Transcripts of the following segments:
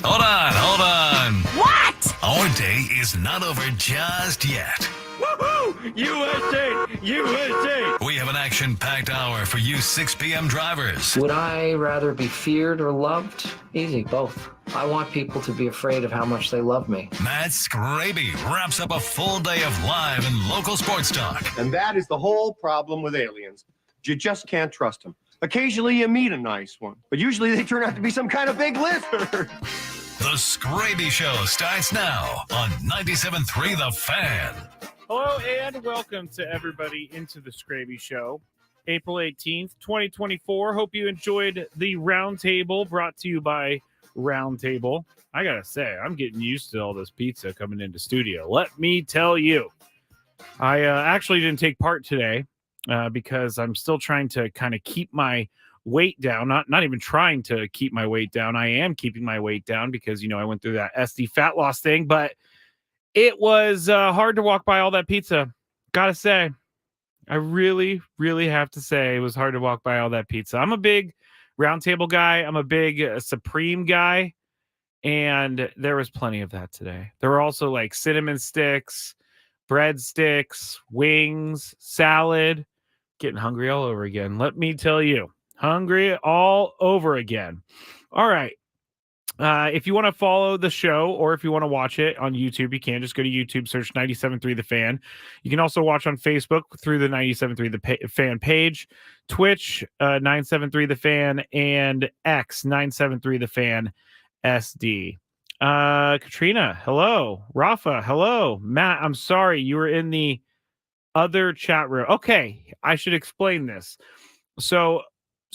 Hold on. What? Our day is not over just yet. Woohoo! USA! USA! We have an action-packed hour for you 6 p.m. drivers. Would I rather be feared or loved? Easy, both. I want people to be afraid of how much they love me. Matt Skraby wraps up a full day of live and local sports talk. And that is the whole problem with aliens. You just can't trust them. Occasionally you meet a nice one, but usually they turn out to be some kind of big lizard. The Skraby Show starts now on 97.3 The Fan. Hello and welcome to everybody into the Skraby Show. April 18th, 2024. Hope you enjoyed the Roundtable brought to you by Roundtable. I gotta say, I'm getting used to all this pizza coming into studio. Let me tell you. I actually didn't take part today because I'm still trying to kind of keep my weight down. Not even trying to keep my weight down. I am keeping my weight down because, I went through that SD fat loss thing, but it was hard to walk by all that pizza. Gotta say, I really, really have to say it was hard to walk by all that pizza. I'm a big Roundtable guy. I'm a big Supreme guy. And there was plenty of that today. There were also like cinnamon sticks, breadsticks, wings, salad. Getting hungry all over again. Let me tell you, hungry all over again. All right. If you want to follow the show or if you want to watch it on YouTube, you can just go to YouTube, search 97.3 The Fan. You can also watch on Facebook through the 97.3 The Fan page, Twitch, 973 The Fan, and X, 973 The Fan SD. Katrina, hello. Rafa, hello. Matt, I'm sorry. You were in the other chat room. Okay, I should explain this. So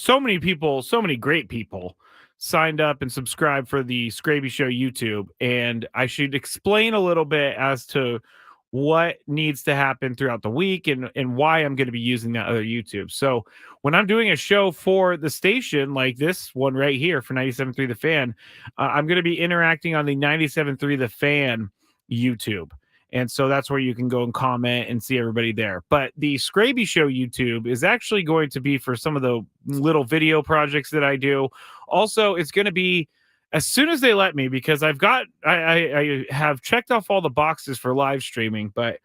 many people, so many great people signed up and subscribed for the Skraby Show YouTube, and I should explain a little bit as to what needs to happen throughout the week and why I'm going to be using that other YouTube. So when I'm doing a show for the station like this one right here for 97.3 The Fan, I'm going to be interacting on the 97.3 The Fan YouTube. And so that's where you can go and comment and see everybody there. But the Skraby Show YouTube is actually going to be for some of the little video projects that I do. Also, it's going to be as soon as they let me, because I have checked off all the boxes for live streaming, but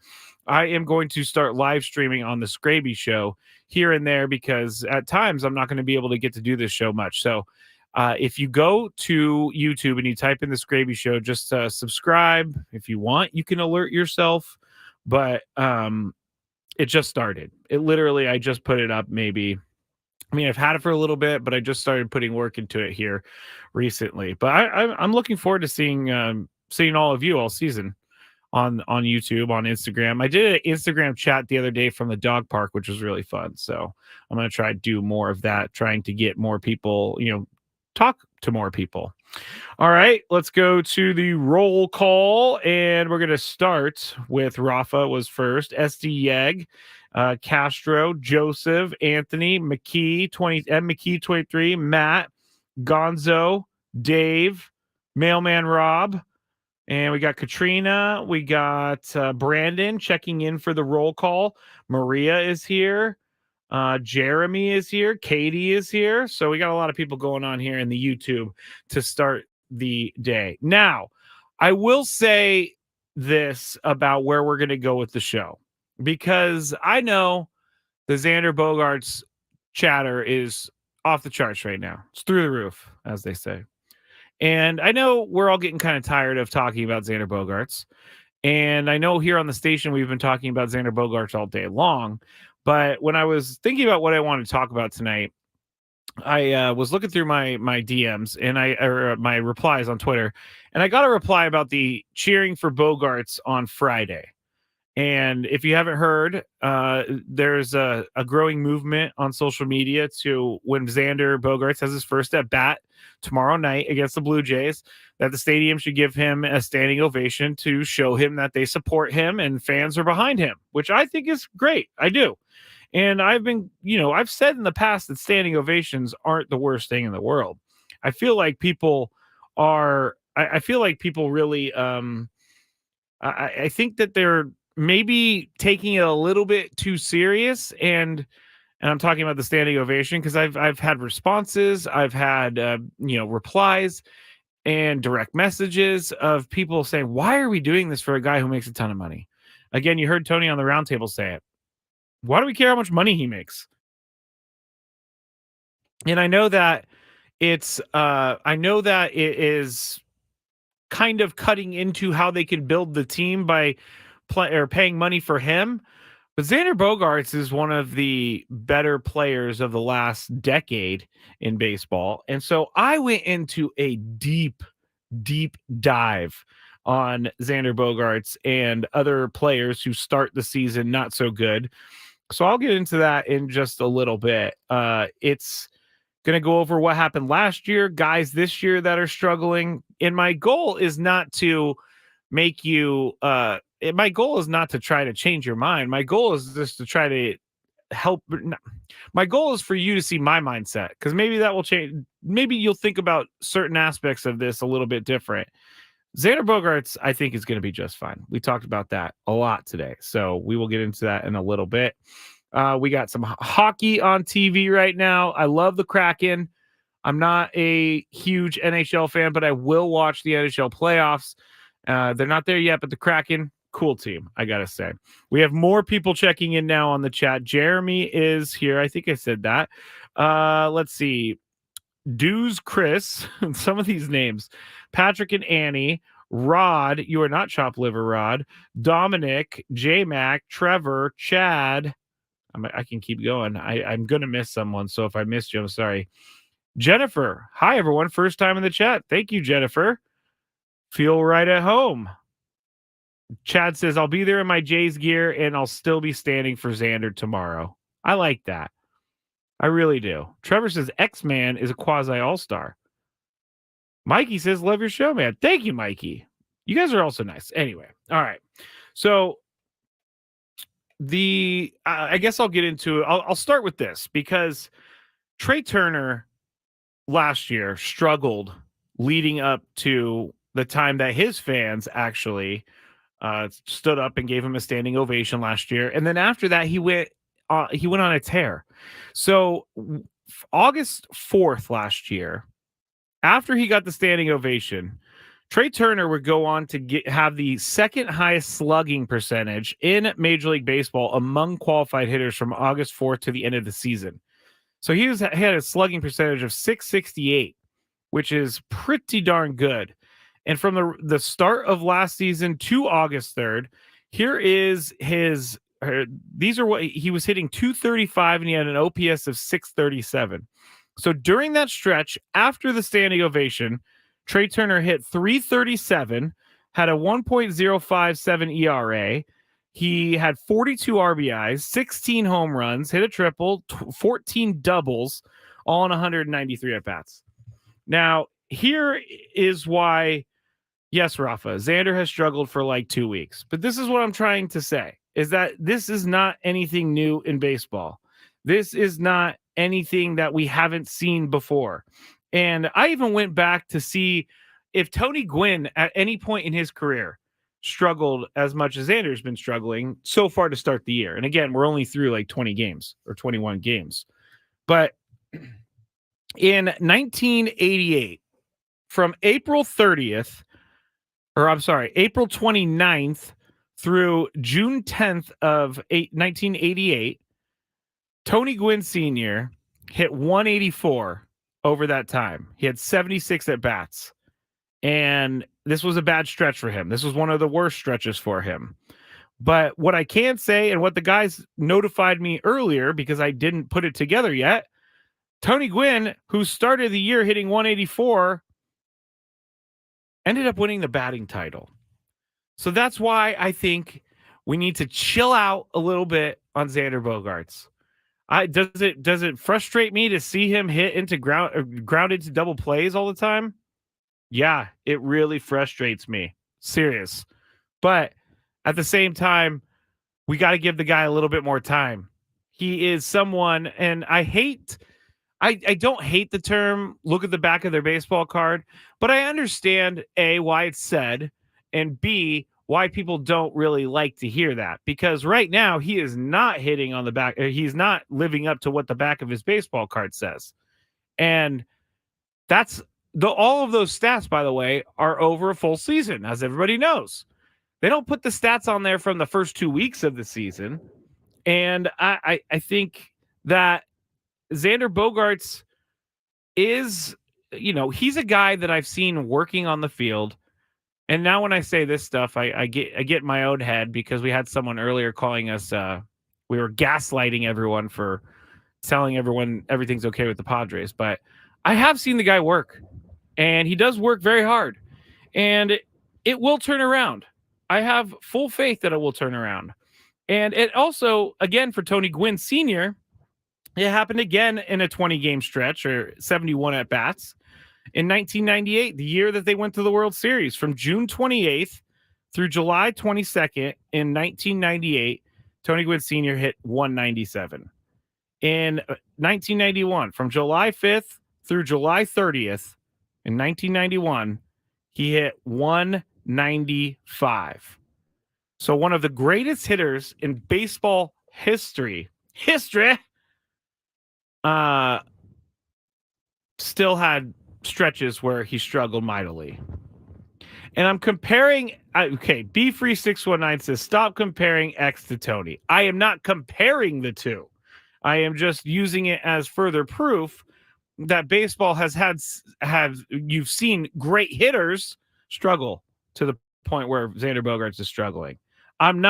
I am going to start live streaming on the Skraby Show here and there because at times I'm not going to be able to get to do this show much. So if you go to YouTube and you type in the Skraby Show, just subscribe. If you want, you can alert yourself. But it just started. I just put it up maybe. I've had it for a little bit, but I just started putting work into it here recently. But I'm looking forward to seeing all of you all season on YouTube, on Instagram. I did an Instagram chat the other day from the dog park, which was really fun. So I'm going to try to do more of that, trying to get more people, talk to more people. All right, let's go to the roll call, and we're going to start with Rafa was first, SD Yeg, Castro, Joseph, Anthony, McKee, McKee 23, Matt, Gonzo, Dave, Mailman Rob, and we got Katrina, we got Brandon checking in for the roll call. Maria is here. Jeremy is here. Katie is here. So we got a lot of people going on here in the YouTube to start the day. Now, I will say this about where we're going to go with the show, because I know the Xander Bogaerts chatter is off the charts right now. It's through the roof, as they say. And I know we're all getting kind of tired of talking about Xander Bogaerts. And I know here on the station, we've been talking about Xander Bogaerts all day long. But when I was thinking about what I wanted to talk about tonight, I was looking through my DMs and my replies on Twitter, and I got a reply about the cheering for Bogaerts on Friday. And if you haven't heard, there's a growing movement on social media to when Xander Bogaerts has his first at bat tomorrow night against the Blue Jays, that the stadium should give him a standing ovation to show him that they support him and fans are behind him, which I think is great. I do. And I've been, I've said in the past that standing ovations aren't the worst thing in the world. I feel like people really, I think that they're maybe taking it a little bit too serious. And I'm talking about the standing ovation because I've had responses, I've had, replies. and direct messages of people saying, why are we doing this for a guy who makes a ton of money? Again, you heard Tony on the roundtable say it. Why do we care how much money he makes? And I know that it is kind of cutting into how they can build the team by paying money for him. But Xander Bogaerts is one of the better players of the last decade in baseball. And so I went into a deep dive on Xander Bogaerts and other players who start the season not so good. So I'll get into that in just a little bit. It's going to go over what happened last year, guys this year that are struggling. And my goal is not to make you my goal is not to try to change your mind. My goal is just to try to help. My goal is for you to see my mindset, because maybe that will change. Maybe you'll think about certain aspects of this a little bit different. Xander Bogaerts, I think, is going to be just fine. We talked about that a lot today, so we will get into that in a little bit. We got some hockey on TV right now. I love the Kraken. I'm not a huge NHL fan, but I will watch the NHL playoffs. They're not there yet, but the Kraken, cool team, I gotta say. We have more people checking in now on the chat. Jeremy is here. I think I said that. Let's see. Dues Chris, some of these names. Patrick and Annie. Rod, you are not Chop Liver Rod. Dominic, J-Mac, Trevor, Chad. I can keep going. I'm going to miss someone, so if I missed you, I'm sorry. Jennifer. Hi, everyone. First time in the chat. Thank you, Jennifer. Feel right at home. Chad says, I'll be there in my Jays gear, and I'll still be standing for Xander tomorrow. I like that. I really do. Trevor says, X-Man is a quasi all-star. Mikey says, love your show, man. Thank you, Mikey. You guys are also nice. Anyway, all right. So I guess I'll get into it. I'll start with this, because Trey Turner last year struggled leading up to the time that his fans actually stood up and gave him a standing ovation last year. And then after that, he went on a tear. So August 4th last year, after he got the standing ovation, Trey Turner would go on to have the second highest slugging percentage in Major League Baseball among qualified hitters from August 4th to the end of the season. So he had a slugging percentage of .668, which is pretty darn good. And from the start of last season to August 3rd, here is these are what he was hitting: .235, and he had an OPS of .637. So during that stretch after the standing ovation, Trey Turner hit .337, had a 1.057 ERA. He had 42 RBIs, 16 home runs, hit a triple, 14 doubles, all in 193 at-bats. Now, here is why, yes, Rafa, Xander has struggled for like 2 weeks. But this is what I'm trying to say, is that this is not anything new in baseball. This is not anything that we haven't seen before. And I even went back to see if Tony Gwynn at any point in his career struggled as much as Xander's been struggling so far to start the year. And again, we're only through like 20 games or 21 games. But in 1988, from April 29th through June 10th of 1988, Tony Gwynn Sr. hit 184 over that time. He had 76 at-bats. And this was a bad stretch for him. This was one of the worst stretches for him. But what I can say, and what the guys notified me earlier, because I didn't put it together yet, Tony Gwynn, who started the year hitting 184, ended up winning the batting title. So that's why I think we need to chill out a little bit on Xander Bogaerts. Does it frustrate me to see him hit into ground into double plays all the time? Yeah, it really frustrates me. Serious. But at the same time, we got to give the guy a little bit more time. He is someone, and I don't hate the term look at the back of their baseball card, but I understand A, why it's said, and B, why people don't really like to hear that. Because right now he is not hitting on the back. He's not living up to what the back of his baseball card says. And that's all of those stats, by the way, are over a full season, as everybody knows. They don't put the stats on there from the first 2 weeks of the season. And I think that Xander Bogaerts is, he's a guy that I've seen working on the field. And now when I say this stuff, I get in my own head because we had someone earlier calling us, we were gaslighting everyone for telling everyone everything's okay with the Padres. But I have seen the guy work, and he does work very hard. And it will turn around. I have full faith that it will turn around. And it also, again, for Tony Gwynn Sr., it happened again in a 20-game stretch or 71 at-bats in 1998, the year that they went to the World Series. From June 28th through July 22nd in 1998, Tony Gwynn Sr. hit 197. In 1991, from July 5th through July 30th in 1991, he hit 195. So one of the greatest hitters in baseball history, still had stretches where he struggled mightily. And I'm comparing, B Free 619 says, stop comparing X to Tony. I am not comparing the two. I am just using it as further proof that baseball have you've seen great hitters struggle to the point where Xander Bogaerts is struggling. I am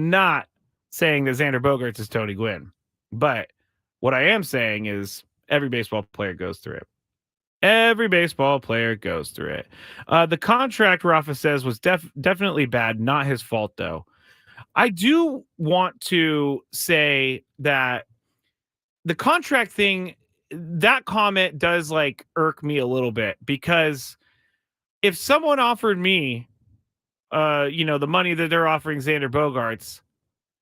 not saying that Xander Bogaerts is Tony Gwynn, but what I am saying is every baseball player goes through it. Every baseball player goes through it. The contract, Rafa says, was definitely bad. Not his fault, though. I do want to say that the contract thing, that comment does like irk me a little bit, because if someone offered me the money that they're offering Xander Bogaerts,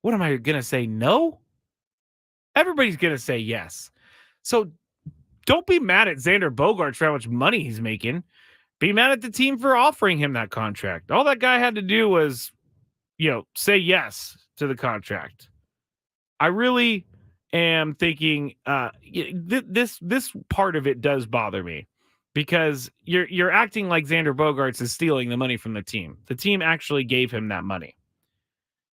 what am I going to say? No? Everybody's going to say yes. So don't be mad at Xander Bogaerts for how much money he's making. Be mad at the team for offering him that contract. All that guy had to do was, say yes to the contract. I really am thinking this part of it does bother me, because you're acting like Xander Bogaerts is stealing the money from the team. The team actually gave him that money.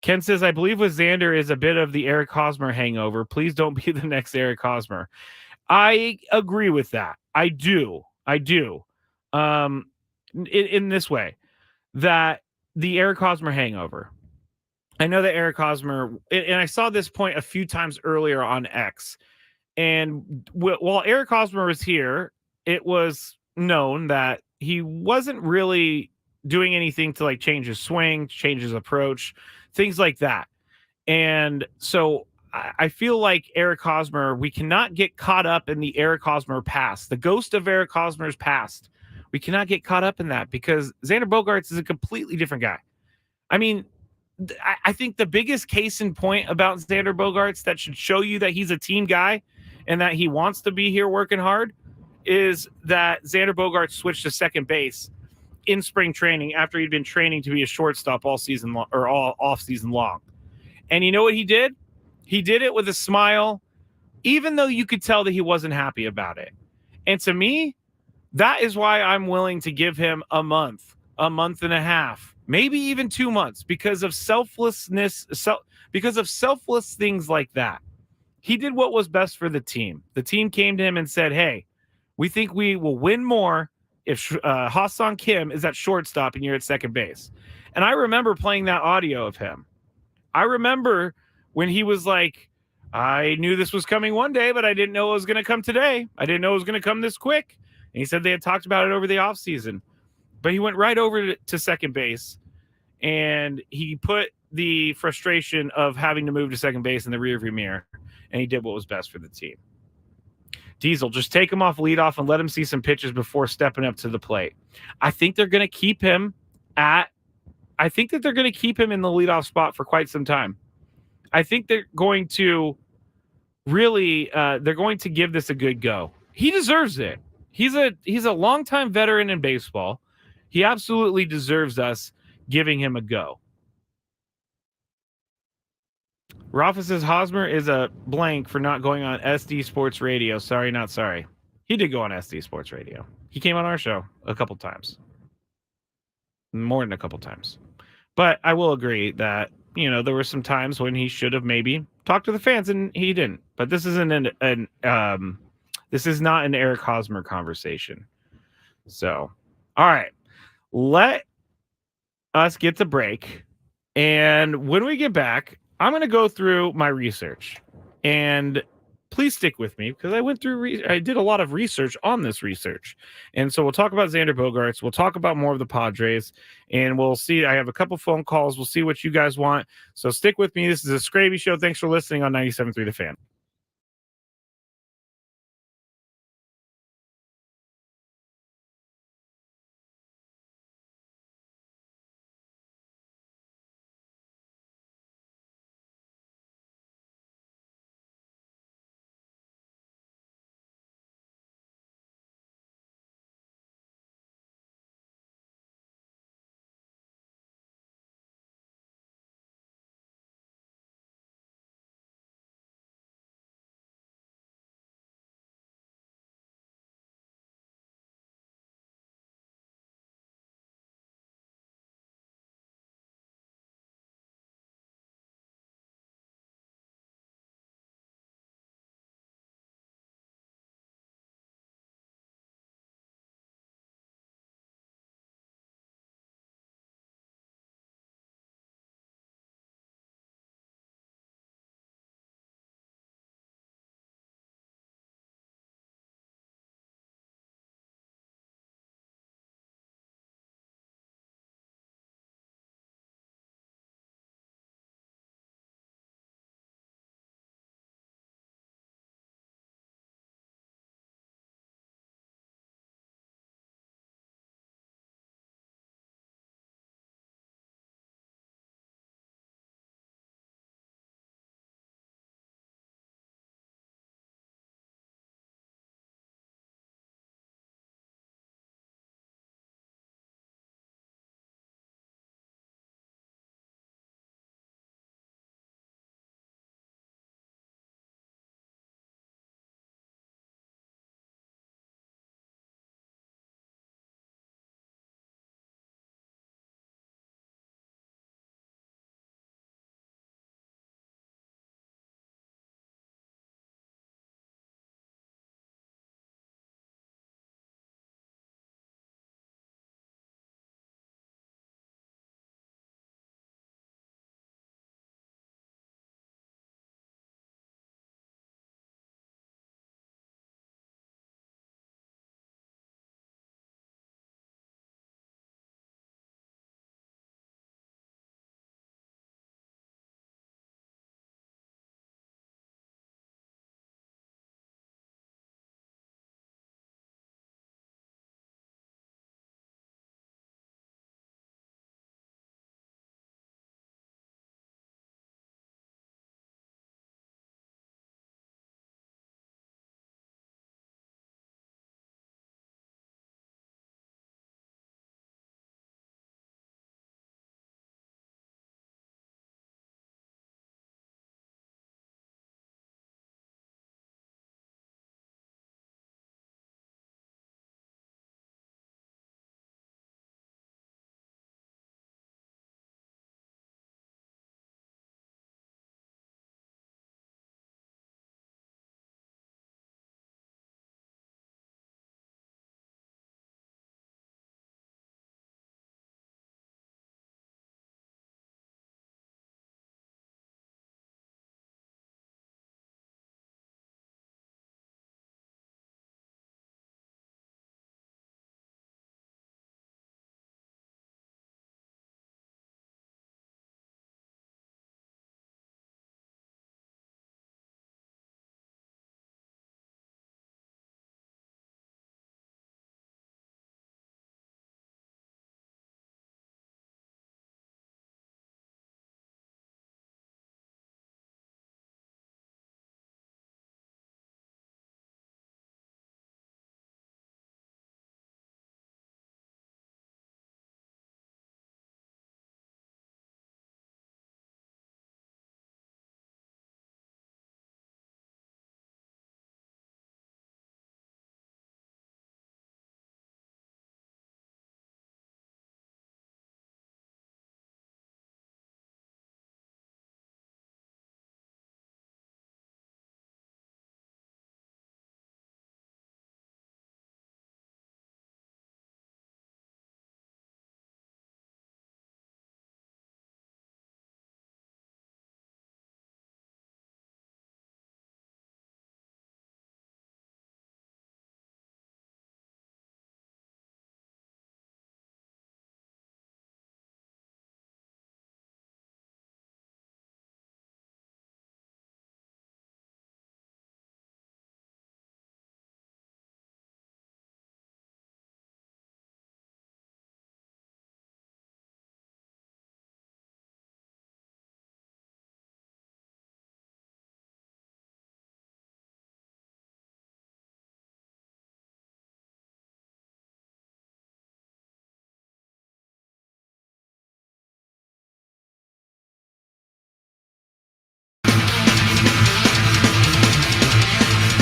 Ken says, I believe with Xander is a bit of the Eric Hosmer hangover. Please don't be the next Eric Hosmer. I agree with that. I do. In this way, that the Eric Hosmer hangover. I know that Eric Hosmer, and I saw this point a few times earlier on X. And while Eric Hosmer was here, it was known that he wasn't really doing anything to like change his swing, change his approach, things like that. And so I feel like Eric Hosmer, we cannot get caught up in the Eric Hosmer past, the ghost of Eric Hosmer's past. We cannot get caught up in that, because Xander Bogaerts is a completely different guy. I mean, I think the biggest case in point about Xander Bogaerts that should show you that he's a team guy and that he wants to be here working hard is that Xander Bogaerts switched to second base in spring training after he'd been training to be a shortstop all season long, or all off season long. And you know what he did? He did it with a smile, even though you could tell that he wasn't happy about it. And to me, that is why I'm willing to give him a month and a half, maybe even 2 months, because of selflessness, because of selfless things like that. He did what was best for the team. The team came to him and said, hey, we think we will win more if Ha-Seong Kim is at shortstop and you're at second base. And I remember playing that audio of him. I remember when he was like, I knew this was coming one day, but I didn't know it was going to come today. I didn't know it was going to come this quick. And he said they had talked about it over the offseason. But he went right over to second base, and he put the frustration of having to move to second base in the rearview mirror, and he did what was best for the team. Diesel, just take him off leadoff and let him see some pitches before stepping up to the plate. I think they're going to keep him in the leadoff spot for quite some time. I think they're going to really, they're going to give this a good go. He deserves it. He's a longtime veteran in baseball. He absolutely deserves us giving him a go. Rafa says Hosmer is a blank for not going on SD Sports Radio. Sorry, not sorry. He did go on SD Sports Radio. He came on our show a couple times. More than a couple times. But I will agree that, there were some times when he should have maybe talked to the fans and he didn't. But this isn't this is not an Eric Hosmer conversation. So, all right. Let us get to break. And when we get back, I'm going to go through my research. And please stick with me because I did a lot of research on this research. And so we'll talk about Xander Bogaerts. We'll talk about more of the Padres. And we'll see. I have a couple phone calls. We'll see what you guys want. So stick with me. This is a Skraby Show. Thanks for listening on 97.3 The Fan.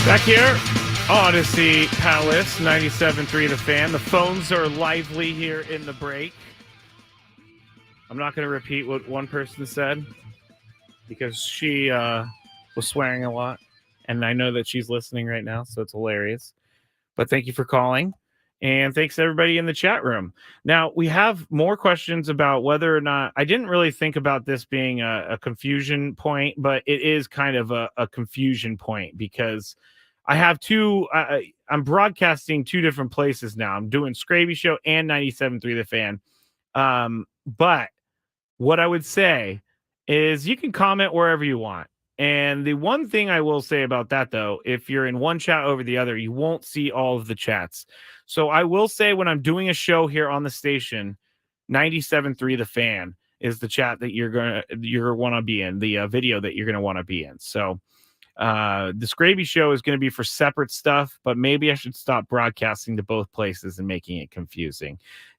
Back here, Odyssey Palace, 97.3 The Fan. The phones are lively here in the break. I'm not going to repeat what one person said because she was swearing a lot. And I know that she's listening right now, so it's hilarious. But thank you for calling. And thanks to everybody in the chat room. Now, we have more questions about whether or not... I didn't really think about this being a confusion point, but it is kind of a confusion point because I have two... I'm broadcasting two different places now. I'm doing Skraby Show and 97.3 The Fan. But what I would say is you can comment wherever you want. And the one thing I will say about that, though, if you're in one chat over the other, you won't see all of the chats. So I will say when I'm doing a show here on the station, 97.3 The Fan is the chat that you're want to be in, the video that you're going to want to be in. So the Skraby Show is going to be for separate stuff, but maybe I should stop broadcasting to both places and making it confusing.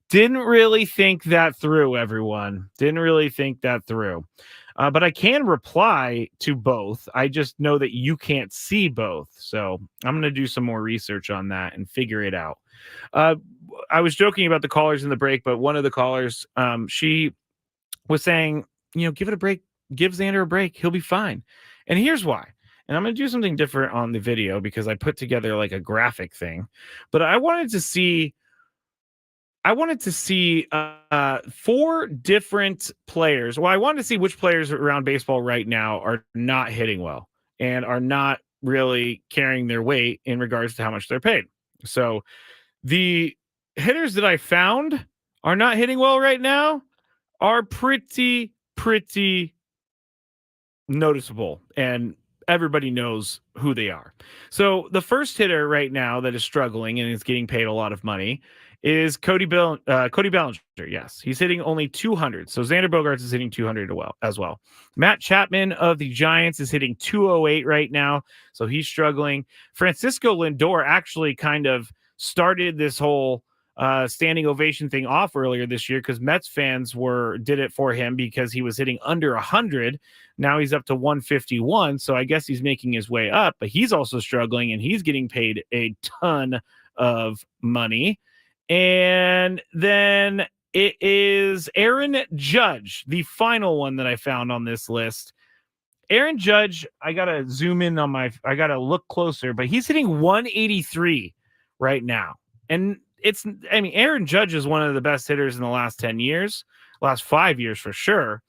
Didn't really think that through, everyone. Didn't really think that through. But I can reply to both. I just know that you can't see both. So I'm going to do some more research on that and figure it out. I was joking about the callers in the break, but one of the callers, she was saying, give it a break. Give Xander a break. He'll be fine. And here's why. And I'm going to do something different on the video because I put together like a graphic thing. But I wanted to see 4 different players. Well, I wanted to see which players around baseball right now are not hitting well and are not really carrying their weight in regards to how much they're paid. So the hitters that I found are not hitting well right now are pretty noticeable, and everybody knows who they are. So the first hitter right now that is struggling and is getting paid a lot of money is Cody Bellinger. Yes, he's hitting only 200. So Xander Bogaerts is hitting 200 as well. Matt Chapman of the Giants is hitting 208 right now, so he's struggling. Francisco Lindor actually kind of started this whole standing ovation thing off earlier this year because Mets fans did it for him because he was hitting under 100. Now he's up to 151, so I guess he's making his way up, but he's also struggling and he's getting paid a ton of money. And then it is Aaron Judge, the final one that I found on this list. Aaron Judge, I got to zoom in on I got to look closer, but he's hitting 183 right now. And Aaron Judge is one of the best hitters in the last 10 years, last 5 years for sure.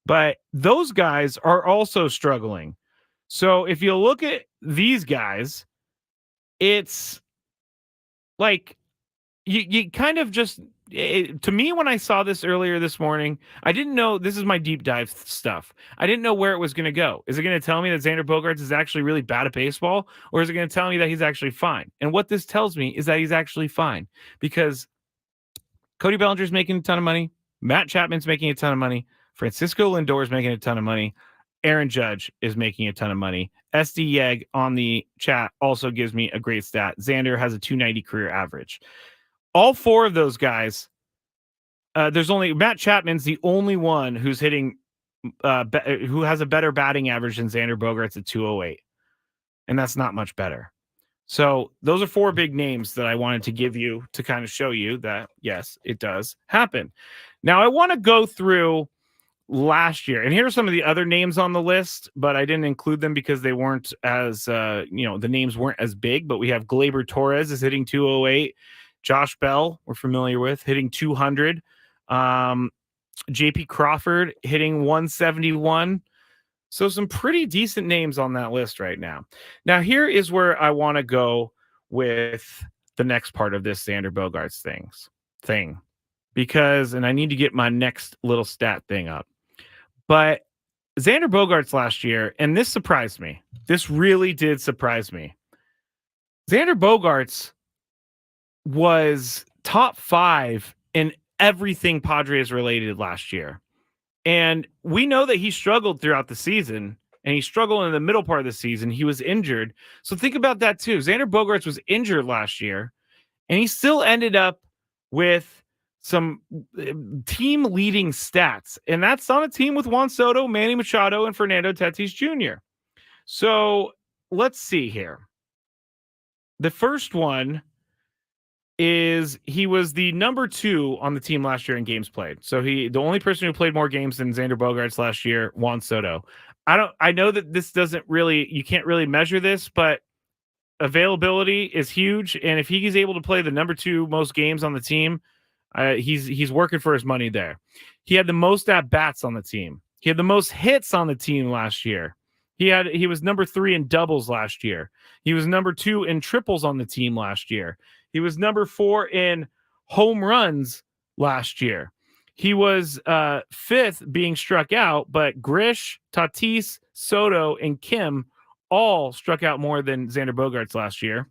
But those guys are also struggling. So if you look at these guys, it's like you kind of just, to me, when I saw this earlier this morning, I didn't know, this is my deep dive stuff. I didn't know where it was going to go. Is it going to tell me that Xander Bogaerts is actually really bad at baseball? Or is it going to tell me that he's actually fine? And what this tells me is that he's actually fine because Cody Bellinger's making a ton of money. Matt Chapman's making a ton of money. Francisco Lindor is making a ton of money. Aaron Judge is making a ton of money. SD Yeg on the chat also gives me a great stat. Xander has a 290 career average. All 4 of those guys, there's only Matt Chapman's the only one who's hitting, who has a better batting average than Xander Bogaerts at 208. And that's not much better. So those are 4 big names that I wanted to give you to kind of show you that, yes, it does happen. Now, I want to go through last year. And here are some of the other names on the list, but I didn't include them because they weren't as, the names weren't as big. But we have Gleyber Torres is hitting 208. Josh Bell, we're familiar with, hitting 200. JP Crawford hitting 171. So some pretty decent names on that list right now. Now, here is where I want to go with the next part of this Xander Bogaerts thing. Because, and I need to get my next little stat thing up. But Xander Bogaerts last year, and this surprised me. This really did surprise me. Xander Bogaerts was top 5 in everything Padres related last year. And we know that he struggled throughout the season, and he struggled in the middle part of the season. He was injured. So think about that too. Xander Bogaerts was injured last year, and he still ended up with some team leading stats. And that's on a team with Juan Soto, Manny Machado, and Fernando Tatis Jr. So let's see here. The first one is he was the number 2 on the team last year in games played. So the only person who played more games than Xander Bogaerts last year, Juan Soto. I know that this doesn't really, you can't really measure this, but availability is huge. And if he's able to play the number 2 most games on the team, he's working for his money there. He had the most at bats on the team. He had the most hits on the team last year. He was number 3 in doubles last year. He was number 2 in triples on the team last year. He was number 4 in home runs last year. He was 5th being struck out, but Grish, Tatis, Soto, and Kim all struck out more than Xander Bogaerts last year.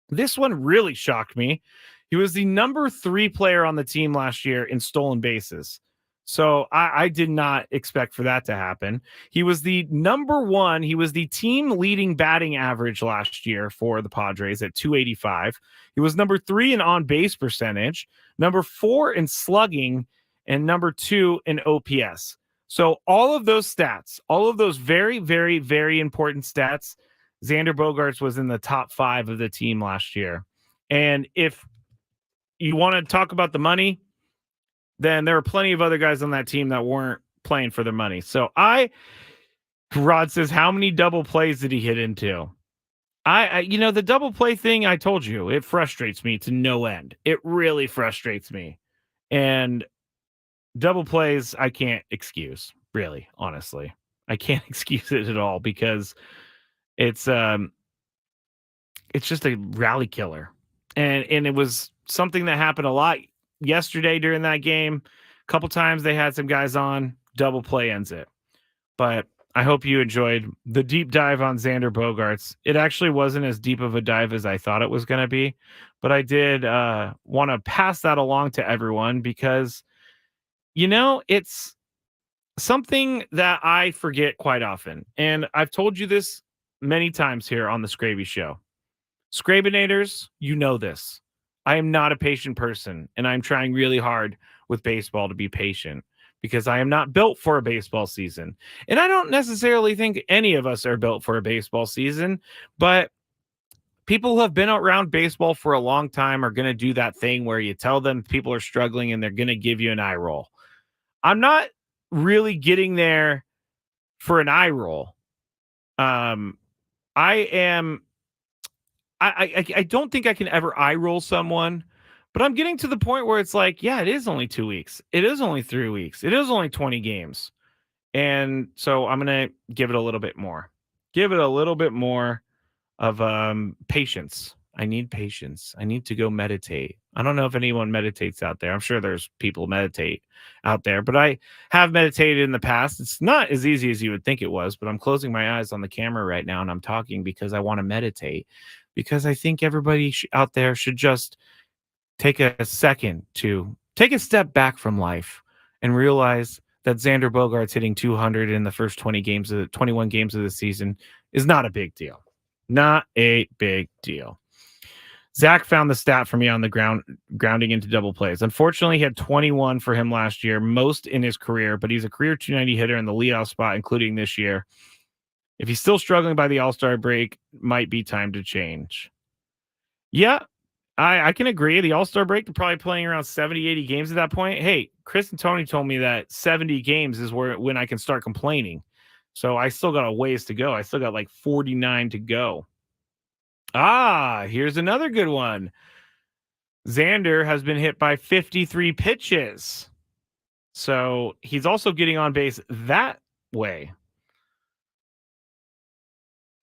This one really shocked me. He was the number 3 player on the team last year in stolen bases. So I did not expect for that to happen. He was the number 1. He was the team leading batting average last year for the Padres at 285. He was number 3 in on base percentage, number 4 in slugging, and number 2 in OPS. So all of those stats, all of those very, very, very important stats, Xander Bogaerts was in the top 5 of the team last year. And if you want to talk about the money, then there were plenty of other guys on that team that weren't playing for their money. So Rod says, how many double plays did he hit into? The double play thing, I told you, it frustrates me to no end. It really frustrates me. And double plays, I can't excuse, really, honestly. I can't excuse it at all because it's just a rally killer. And it was something that happened a lot yesterday during that game. A couple times they had some guys on, double play ends it. But I hope you enjoyed the deep dive on Xander Bogaerts. It actually wasn't as deep of a dive as I thought it was going to be, but I did want to pass that along to everyone because, it's something that I forget quite often. And I've told you this many times here on the Skraby Show. Skrabinators, you know this. I am not a patient person, and I'm trying really hard with baseball to be patient because I am not built for a baseball season. And I don't necessarily think any of us are built for a baseball season, but people who have been around baseball for a long time are going to do that thing where you tell them people are struggling and they're going to give you an eye roll. I'm not really getting there for an eye roll. I don't think I can ever eye roll someone, but I'm getting to the point where it's like, yeah, it is only 2 weeks. It is only 3 weeks. It is only 20 games. And so I'm going to give it a little bit more. Give it a little bit more of patience. I need patience. I need to go meditate. I don't know if anyone meditates out there. I'm sure there's people meditate out there, but I have meditated in the past. It's not as easy as you would think it was, but I'm closing my eyes on the camera right now and I'm talking because I want to meditate, because I think everybody out there should just take a second to take a step back from life and realize that Xander Bogaerts hitting 200 in the first 21 games of the season is not a big deal. Not a big deal. Zach found the stat for me on the grounding into double plays. Unfortunately, he had 21 for him last year, most in his career, but he's a career 290 hitter in the leadoff spot, including this year. If he's still struggling by the All-Star break, might be time to change. Yeah, I can agree. The All-Star break, they're probably playing around 70, 80 games at that point. Hey, Chris and Tony told me that 70 games is when I can start complaining. So I still got a ways to go. I still got like 49 to go. Here's another good one. Xander has been hit by 53 pitches. So he's also getting on base that way.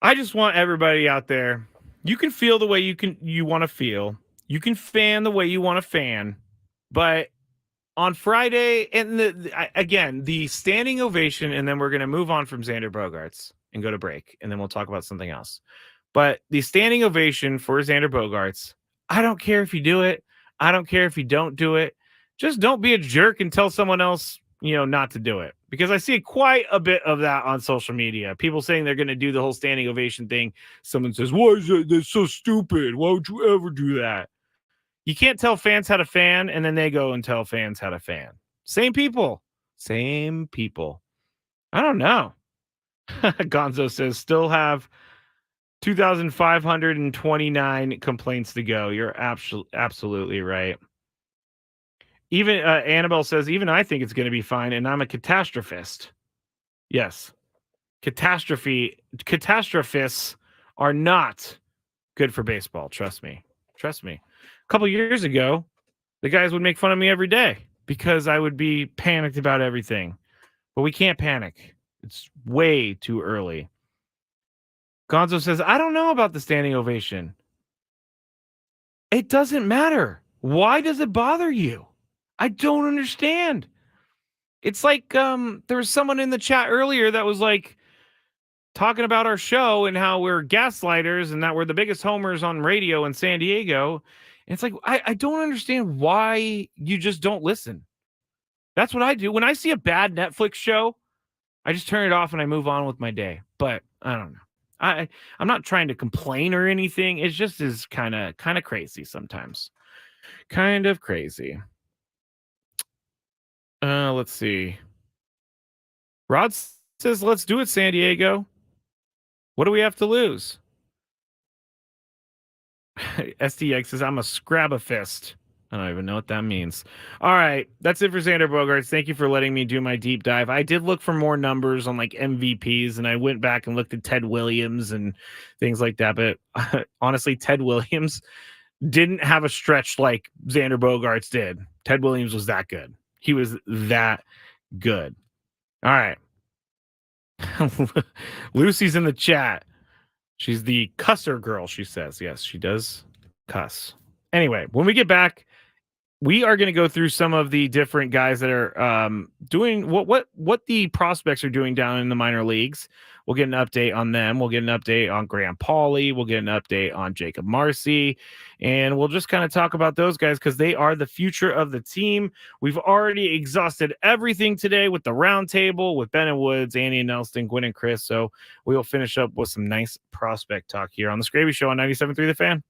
I just want everybody out there. You can feel the way you want to feel. You can fan the way you want to fan. But on Friday, and the standing ovation, and then we're going to move on from Xander Bogaerts and go to break, and then we'll talk about something else. But the standing ovation for Xander Bogaerts, I don't care if you do it. I don't care if you don't do it. Just don't be a jerk and tell someone else, not to do it. Because I see quite a bit of that on social media. People saying they're going to do the whole standing ovation thing. Someone says, why is it? That's so stupid. Why would you ever do that? You can't tell fans how to fan, and then they go and tell fans how to fan. Same people. I don't know. Gonzo says, still have 2,529 complaints to go. You're absolutely right. Even Annabelle says, even I think it's going to be fine, and I'm a catastrophist. Yes. Catastrophists are not good for baseball. Trust me. A couple years ago, the guys would make fun of me every day because I would be panicked about everything. But we can't panic. It's way too early. Gonzo says, I don't know about the standing ovation. It doesn't matter. Why does it bother you? I don't understand. It's like there was someone in the chat earlier that was like talking about our show and how we're gaslighters and that we're the biggest homers on radio in San Diego. And it's like, I don't understand why you just don't listen. That's what I do. When I see a bad Netflix show, I just turn it off and I move on with my day. But I don't know. I'm not trying to complain or anything. It just is kind of crazy sometimes. Kind of crazy. Let's see. Rod says, let's do it, San Diego. What do we have to lose? STX says, I'm a Scrabafist. I don't even know what that means. All right. That's it for Xander Bogaerts. Thank you for letting me do my deep dive. I did look for more numbers on like MVPs, and I went back and looked at Ted Williams and things like that. But honestly, Ted Williams didn't have a stretch like Xander Bogaerts did. Ted Williams was that good. He was that good. All right. Lucy's in the chat. She's the cusser girl, she says. Yes, she does cuss. Anyway, when we get back, we are going to go through some of the different guys that are doing what the prospects are doing down in the minor leagues. We'll get an update on them. We'll get an update on Graham Pauley. We'll get an update on Jacob Marcy. And we'll just kind of talk about those guys because they are the future of the team. We've already exhausted everything today with the roundtable with Ben and Woods, Andy and Nelson, Gwen and Chris. So we will finish up with some nice prospect talk here on the Skraby Show on 97.3 The Fan.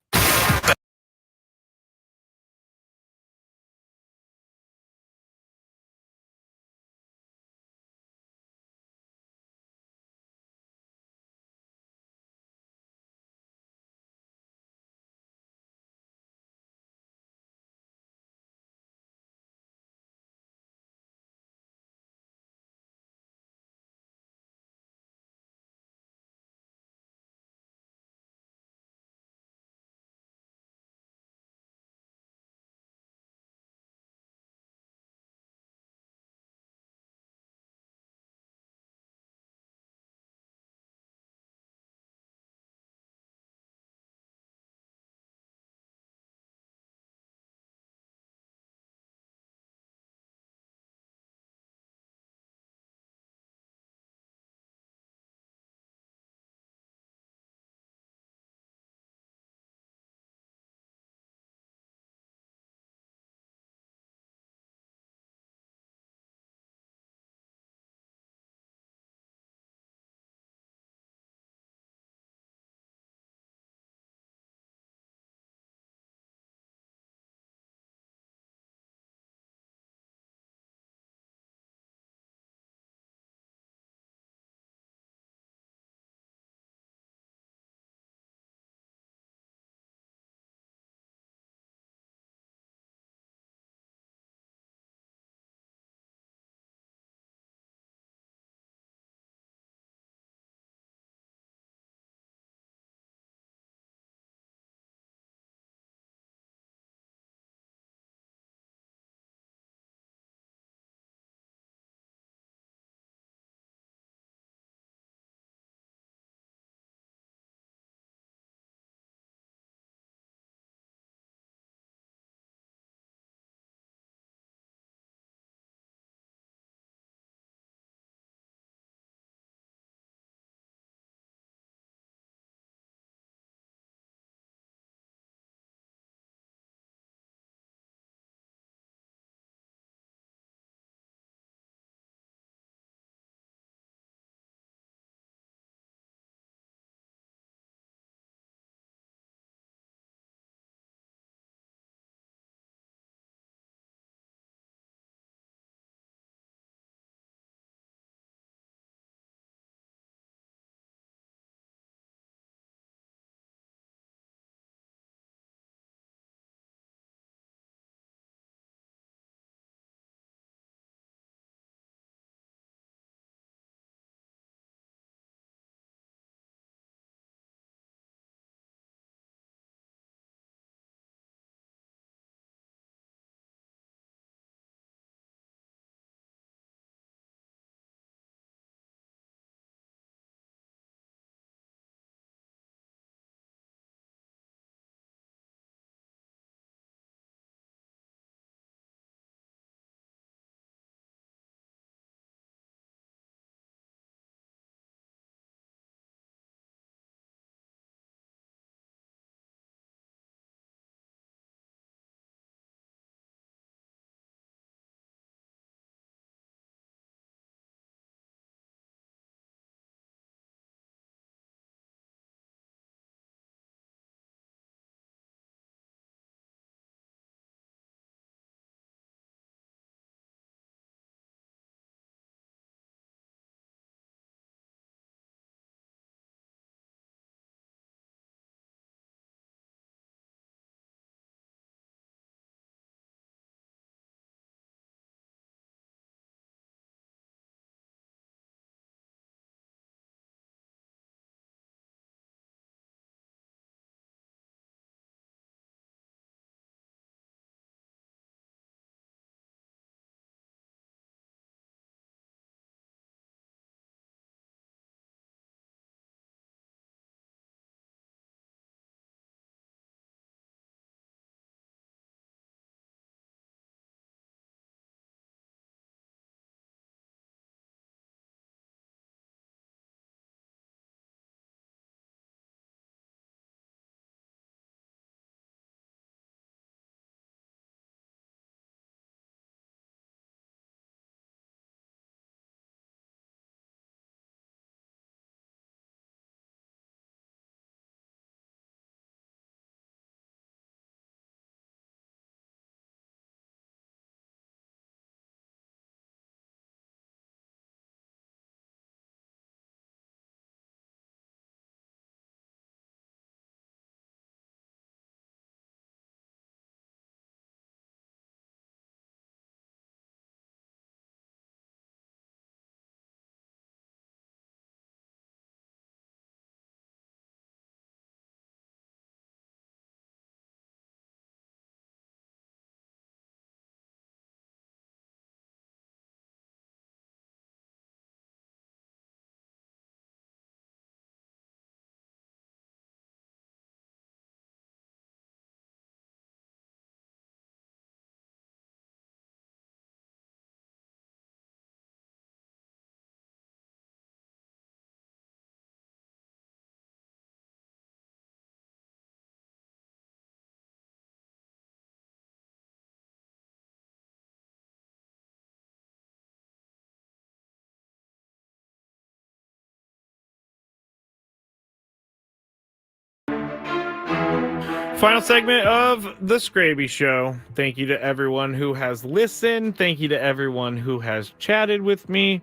Final segment of the Skraby Show. Thank you to everyone who has listened. Thank you to everyone who has chatted with me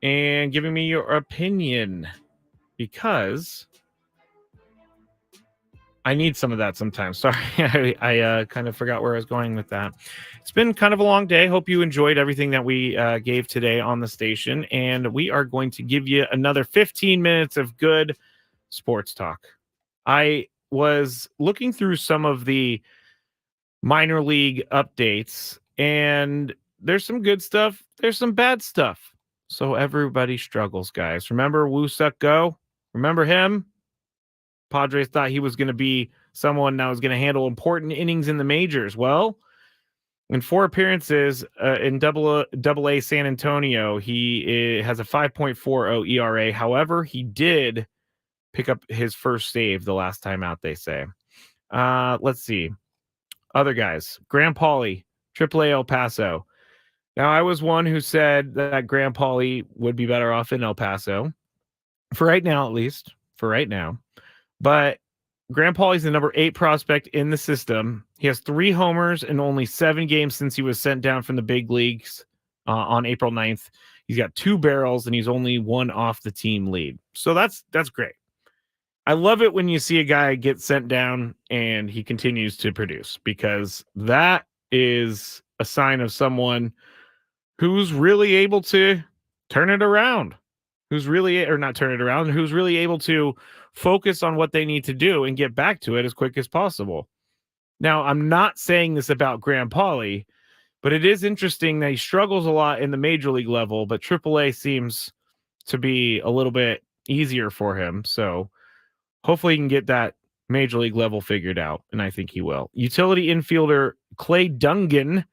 and giving me your opinion, because I need some of that sometimes. Sorry, I kind of forgot where I was going with that. It's been kind of a long day. Hope you enjoyed everything that we gave today on the station, and we are going to give you another 15 minutes of good sports talk. I was looking through some of the minor league updates, and there's some good stuff, there's some bad stuff. So everybody struggles, guys. Remember Woo Suck Go? Remember him? Padres thought he was going to be someone that was going to handle important innings in the majors. Well, in 4 appearances in double A San Antonio, he has a 5.40 ERA. However, he did pick up his first save the last time out, they say. Let's see. Other guys. Graham Pauley, AAA El Paso. Now, I was one who said that Graham Pauley would be better off in El Paso. For right now, at least. For right now. But Graham Pauley's the number 8 prospect in the system. He has 3 homers in only 7 games since he was sent down from the big leagues on April 9th. He's got 2 barrels, and he's only 1 off the team lead. So that's great. I love it when you see a guy get sent down and he continues to produce, because that is a sign of someone who's really able to turn it around, who's really able to focus on what they need to do and get back to it as quick as possible. Now, I'm not saying this about Graham Pauley, but it is interesting that he struggles a lot in the major league level, but AAA seems to be a little bit easier for him. So hopefully he can get that major league level figured out, and I think he will. Utility infielder Clay Dungan,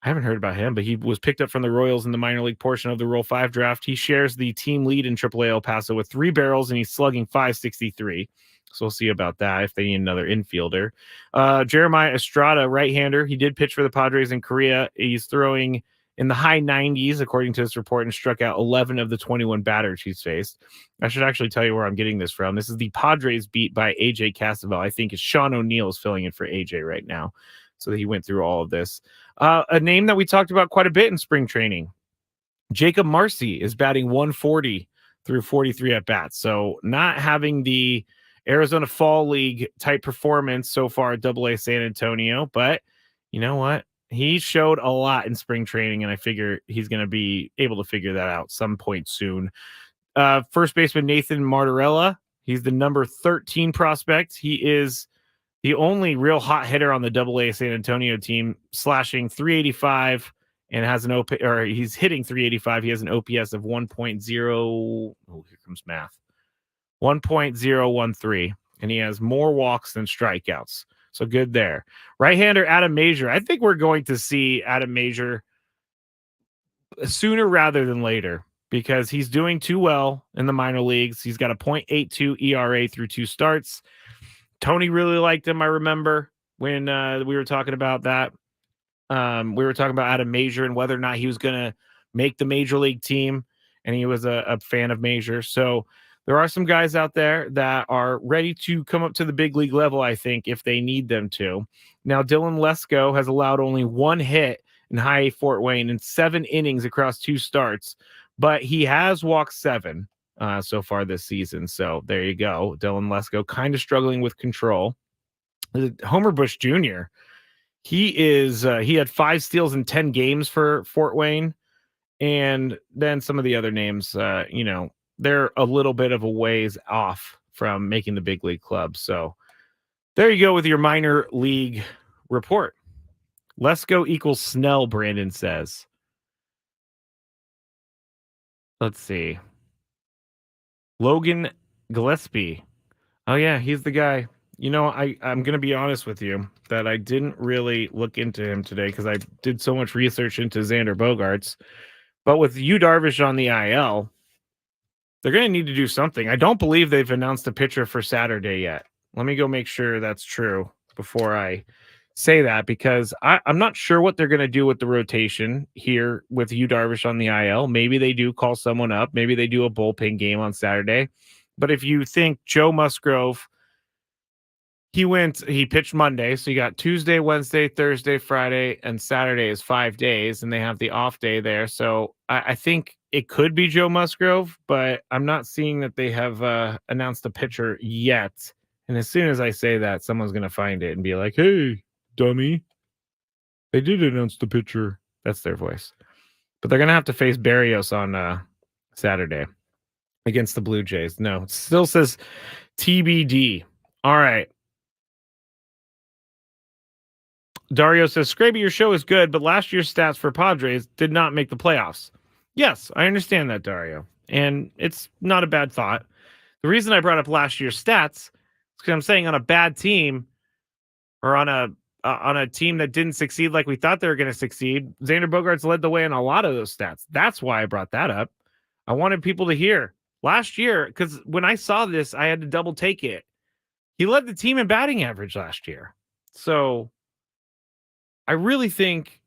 I haven't heard about him, but he was picked up from the Royals in the minor league portion of the Roll 5 draft. He shares the team lead in AAA El Paso with 3 barrels, and he's slugging .563. So we'll see about that if they need another infielder. Jeremiah Estrada, right-hander. He did pitch for the Padres in Korea. He's throwing in the high 90s, according to this report, and struck out 11 of the 21 batters he's faced. I should actually tell you where I'm getting this from. This is the Padres beat by AJ Cassavell. I think it's Sean O'Neill is filling in for AJ right now. So he went through all of this. A name that we talked about quite a bit in spring training, Jacob Marcy, is batting 140 through 43 at-bats. So not having the Arizona Fall League type performance so far at AA San Antonio, but you know what? He showed a lot in spring training, and I figure he's going to be able to figure that out some point soon. First baseman Nathan Martorella, he's the number 13 prospect. He is the only real hot hitter on the AA San Antonio team, slashing .385 and has he's hitting .385. He has an OPS of 1.0. Oh, here comes math. 1.013, and he has more walks than strikeouts. So good there. Right-hander Adam Major. I think we're going to see Adam Major sooner rather than later, because he's doing too well in the minor leagues. He's got a .82 ERA through 2 starts. Tony really liked him, I remember, when we were talking about that. We were talking about Adam Major and whether or not he was going to make the major league team, and he was a fan of Major. So there are some guys out there that are ready to come up to the big league level, I think, if they need them to. Now, Dylan Lesko has allowed only 1 hit in High A Fort Wayne in 7 innings across 2 starts, but he has walked 7 so far this season. So there you go. Dylan Lesko kind of struggling with control. Homer Bush Jr., he had 5 steals in 10 games for Fort Wayne. And then some of the other names, they're a little bit of a ways off from making the big league club. So there you go with your minor league report. Lesko equals Snell, Brandon says. Let's see. Logan Gillespie. Oh, yeah, he's the guy. I'm going to be honest with you that I didn't really look into him today because I did so much research into Xander Bogaerts. But with Yu Darvish on the IL, they're going to need to do something. I don't believe they've announced a pitcher for Saturday yet. Let me go make sure that's true before I say that, because I'm not sure what they're going to do with the rotation here with Yu Darvish on the IL. Maybe they do call someone up. Maybe they do a bullpen game on Saturday. But if you think Joe Musgrove He pitched Monday. So you got Tuesday, Wednesday, Thursday, Friday, and Saturday is 5 days, and they have the off day there. So I think it could be Joe Musgrove, but I'm not seeing that they have announced a pitcher yet. And as soon as I say that, someone's going to find it and be like, hey, dummy, they did announce the pitcher. That's their voice. But they're going to have to face Barrios on Saturday against the Blue Jays. No, it still says TBD. All right. Dario says, Skraby, your show is good, but last year's stats for Padres did not make the playoffs. Yes, I understand that, Dario. And it's not a bad thought. The reason I brought up last year's stats is because I'm saying on a bad team or on a team that didn't succeed like we thought they were going to succeed, Xander Bogaerts led the way in a lot of those stats. That's why I brought that up. I wanted people to hear. Last year, because when I saw this, I had to double take it. He led the team in batting average last year. So I really think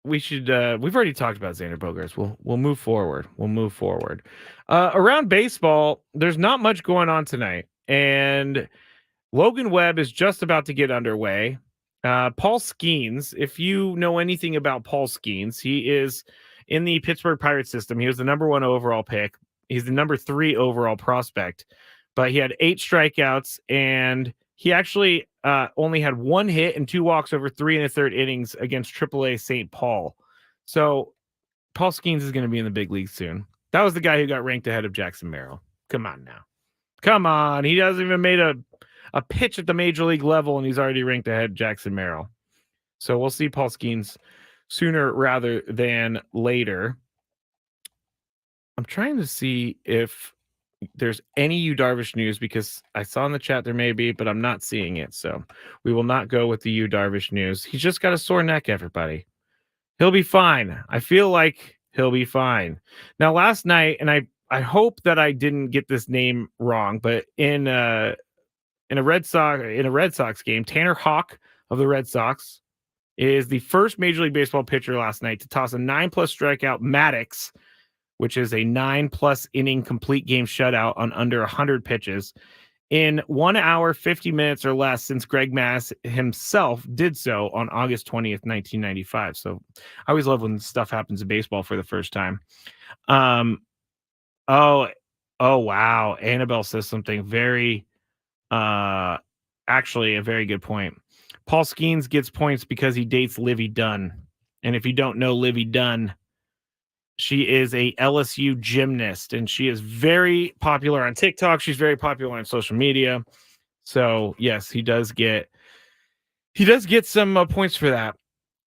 we should. We've already talked about Xander Bogaerts. We'll move forward. Around baseball, there's not much going on tonight, and Logan Webb is just about to get underway. Paul Skeens, if you know anything about Paul Skeens, he is in the Pittsburgh Pirates system. He was the number 1 overall pick. He's the number 3 overall prospect, but he had 8 strikeouts, and he actually only had 1 hit and 2 walks over 3 1/3 innings against AAA St. Paul. So Paul Skeens is going to be in the big league soon. That was the guy who got ranked ahead of Jackson Merrill. Come on now. Come on. He hasn't even made a pitch at the major league level, and he's already ranked ahead of Jackson Merrill. So we'll see Paul Skeens sooner rather than later. I'm trying to see if there's any Yu Darvish news, because I saw in the chat there may be, but I'm not seeing it. So we will not go with the Yu Darvish news. He's just got a sore neck, everybody. He'll be fine. I feel like he'll be fine. Now, last night, and I hope that I didn't get this name wrong, but in a Red Sox game, Tanner Houck of the Red Sox is the first Major League Baseball pitcher last night to toss a 9+ strikeout Maddox, which is a 9+ inning complete game shutout on under 100 pitches in 1 hour, 50 minutes or less since Greg Mass himself did so on August 20th, 1995. So I always love when stuff happens in baseball for the first time. Oh, wow. Annabelle says something very, actually a very good point. Paul Skeens gets points because he dates Livy Dunn. And if you don't know Livy Dunn, she is a LSU gymnast, and she is very popular on TikTok. She's very popular on social media. So yes, he does get some points for that.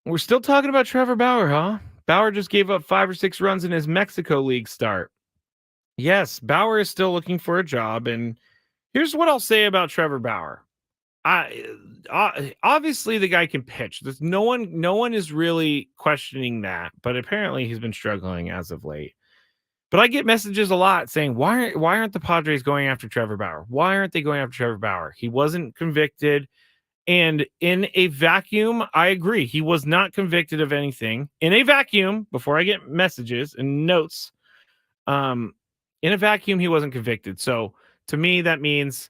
We're still talking about Trevor Bauer, huh? Bauer just gave up 5 or 6 runs in his Mexico League start. Yes, Bauer is still looking for a job, and here's what I'll say about Trevor Bauer. Obviously the guy can pitch. There's no one is really questioning that, but apparently he's been struggling as of late. But I get messages a lot saying, why aren't the Padres going after Trevor Bauer? Why aren't they going after Trevor Bauer? He wasn't convicted. And in a vacuum, I agree. He was not convicted of anything. In a vacuum, before I get messages and notes, in a vacuum, he wasn't convicted. So to me, that means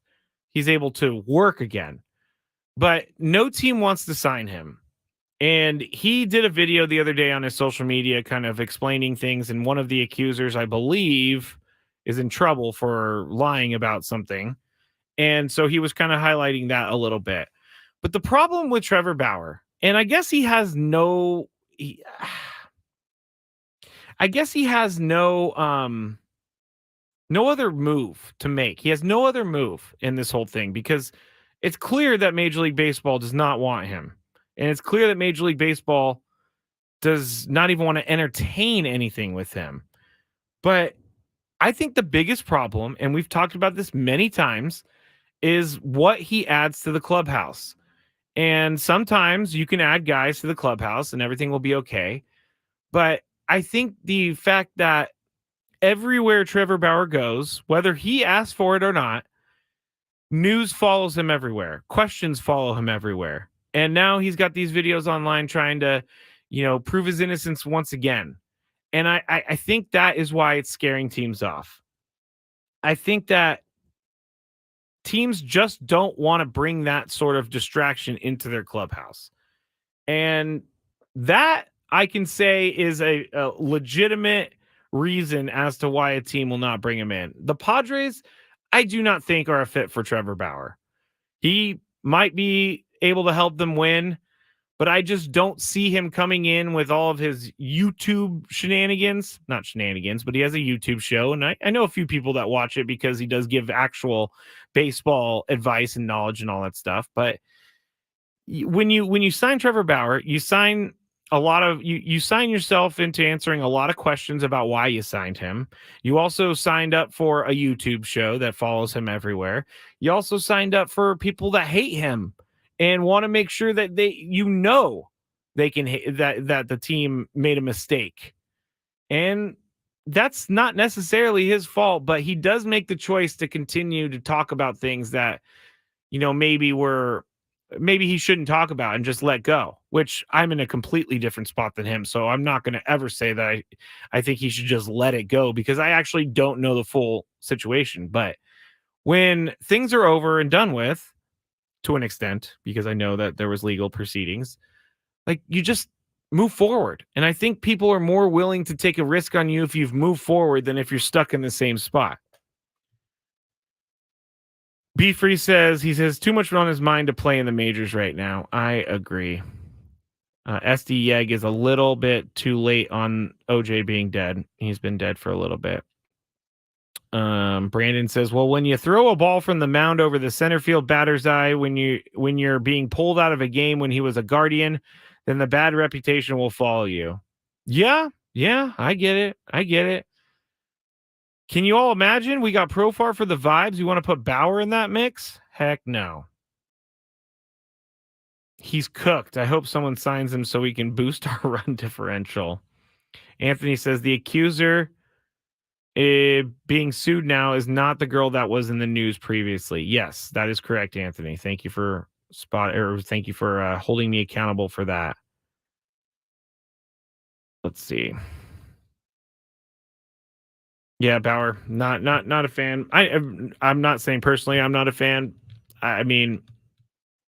he's able to work again. But no team wants to sign him. And he did a video the other day on his social media kind of explaining things. And one of the accusers, I believe, is in trouble for lying about something. And so he was kind of highlighting that a little bit. But the problem with Trevor Bauer, and I guess he has no other move to make. He has no other move in this whole thing, because it's clear that Major League Baseball does not want him. And it's clear that Major League Baseball does not even want to entertain anything with him. But I think the biggest problem, and we've talked about this many times, is what he adds to the clubhouse. And sometimes you can add guys to the clubhouse and everything will be okay. But I think the fact that everywhere Trevor Bauer goes, whether he asks for it or not, news follows him everywhere. Questions follow him everywhere. And now he's got these videos online trying to, prove his innocence once again. And I think that is why it's scaring teams off. I think that teams just don't want to bring that sort of distraction into their clubhouse. And that I can say is a legitimate reason as to why a team will not bring him in. The Padres, I do not think are a fit for Trevor Bauer. He might be able to help them win, but I just don't see him coming in with all of his YouTube shenanigans. Not shenanigans, but he has a YouTube show, and I know a few people that watch it because he does give actual baseball advice and knowledge and all that stuff. But when you sign Trevor Bauer, you sign you sign yourself into answering a lot of questions about why you signed him. You also signed up for a YouTube show that follows him everywhere. You also signed up for people that hate him and want to make sure that they can that the team made a mistake. And that's not necessarily his fault, but he does make the choice to continue to talk about things that, maybe he shouldn't talk about and just let go, which I'm in a completely different spot than him. So I'm not going to ever say that I think he should just let it go, because I actually don't know the full situation. But when things are over and done with, to an extent, because I know that there was legal proceedings, like, you just move forward. And I think people are more willing to take a risk on you if you've moved forward than if you're stuck in the same spot. B Free says he says too much on his mind to play in the majors right now. I agree. SD Yeg is a little bit too late on OJ being dead. He's been dead for a little bit. Brandon says, well, when you throw a ball from the mound over the center field batter's eye, when you're being pulled out of a game when he was a Guardian, then the bad reputation will follow you. Yeah, I get it. Can you all imagine? We got Profar for the vibes. You want to put Bauer in that mix? Heck no. He's cooked. I hope someone signs him so we can boost our run differential. Anthony says the accuser being sued now is not the girl that was in the news previously. Yes, that is correct, Anthony. Thank you for holding me accountable for that. Let's see. Yeah, Bauer, not a fan. I'm not saying personally I'm not a fan. I mean,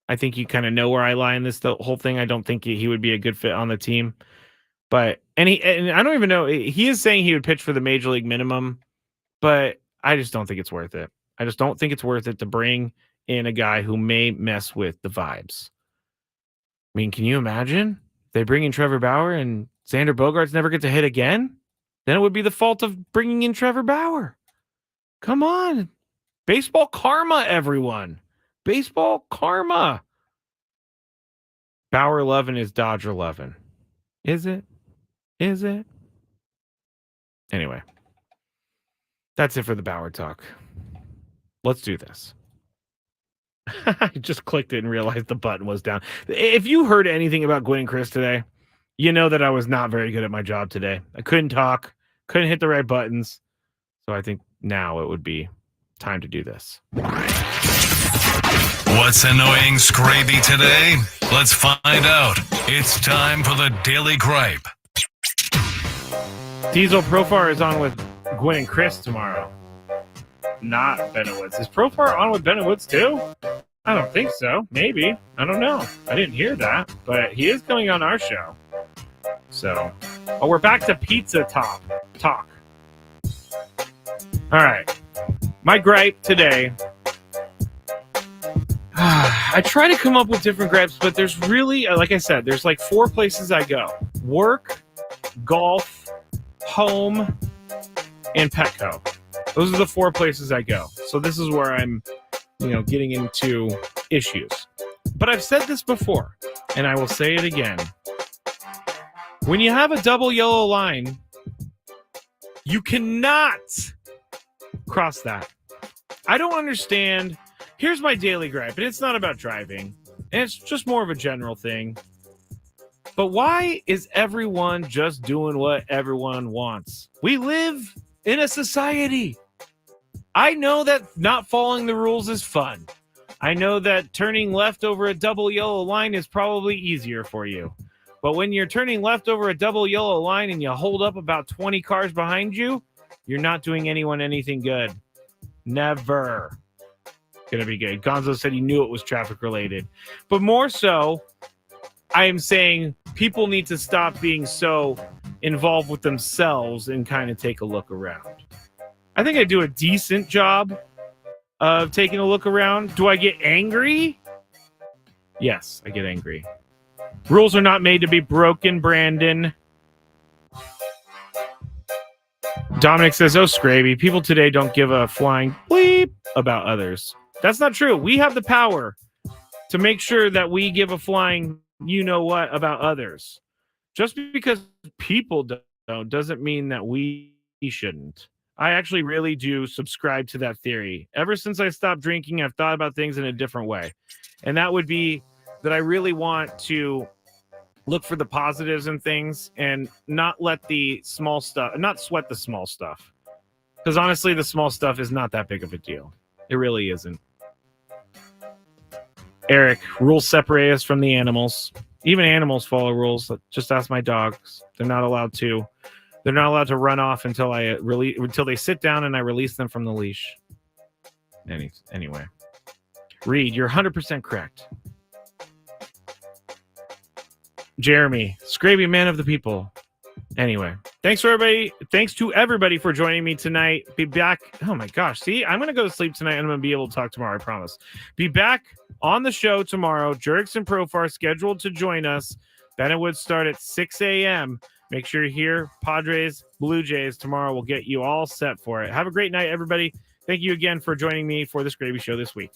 I think you kind of know where I lie in the whole thing. I don't think he would be a good fit on the team. But and I don't even know. He is saying he would pitch for the major league minimum, but I just don't think it's worth it. I just don't think it's worth it to bring in a guy who may mess with the vibes. I mean, can you imagine they bring in Trevor Bauer and Xander Bogaerts never get to hit again? Then it would be the fault of bringing in Trevor Bauer. Come on. Baseball karma, everyone. Baseball karma. Bauer 11 is Dodger 11. Is it? Anyway. That's it for the Bauer talk. Let's do this. I just clicked it and realized the button was down. If you heard anything about Gwen and Chris today, you know that I was not very good at my job today. I couldn't talk, couldn't hit the right buttons. So I think now it would be time to do this. What's annoying Skraby today? Let's find out. It's time for the Daily Gripe. Diesel Profar is on with Gwen and Chris tomorrow. Not Bennett Woods. Is Profar on with Bennett Woods too? I don't think so. Maybe. I don't know. I didn't hear that. But he is coming on our show. So, we're back to pizza talk. All right. My gripe today. I try to come up with different gripes, but there's really, like I said, there's like 4 places I go. Work, golf, home, and Petco. Those are the 4 places I go. So this is where I'm, getting into issues. But I've said this before, and I will say it again. When you have a double yellow line, you cannot cross that. I don't understand. Here's my daily gripe, and it's not about driving, and it's just more of a general thing. But why is everyone just doing what everyone wants? We live in a society. I know that not following the rules is fun. I know that turning left over a double yellow line is probably easier for you. But when you're turning left over a double yellow line and you hold up about 20 cars behind you, you're not doing anyone anything good. Never. going to be good. Gonzo said he knew it was traffic related. But more so, I am saying people need to stop being so involved with themselves and kind of take a look around. I think I do a decent job of taking a look around. Do I get angry? Yes, I get angry. Rules are not made to be broken, Brandon. Dominic says, oh, Skraby, people today don't give a flying bleep about others. That's not true. We have the power to make sure that we give a flying you-know-what about others. Just because people don't doesn't mean that we shouldn't. I actually really do subscribe to that theory. Ever since I stopped drinking, I've thought about things in a different way. And that would be that I really want to look for the positives in things and not let the small stuff, not sweat the small stuff. Because honestly, the small stuff is not that big of a deal. It really isn't. Eric, rules separate us from the animals. Even animals follow rules. Just ask my dogs. They're not allowed to run off until they sit down and I release them from the leash. Anyway. Reed, you're 100% correct. Jeremy, Skraby, man of the people. Anyway, thanks to everybody for joining me tonight. Be back. Oh my gosh. See, I'm going to go to sleep tonight and I'm going to be able to talk tomorrow. I promise. Be back on the show tomorrow. Jurix and Profar scheduled to join us. Then it would start at 6 a.m. Make sure you're here. Padres, Blue Jays tomorrow. We'll get you all set for it. Have a great night, everybody. Thank you again for joining me for the Skraby Show this week.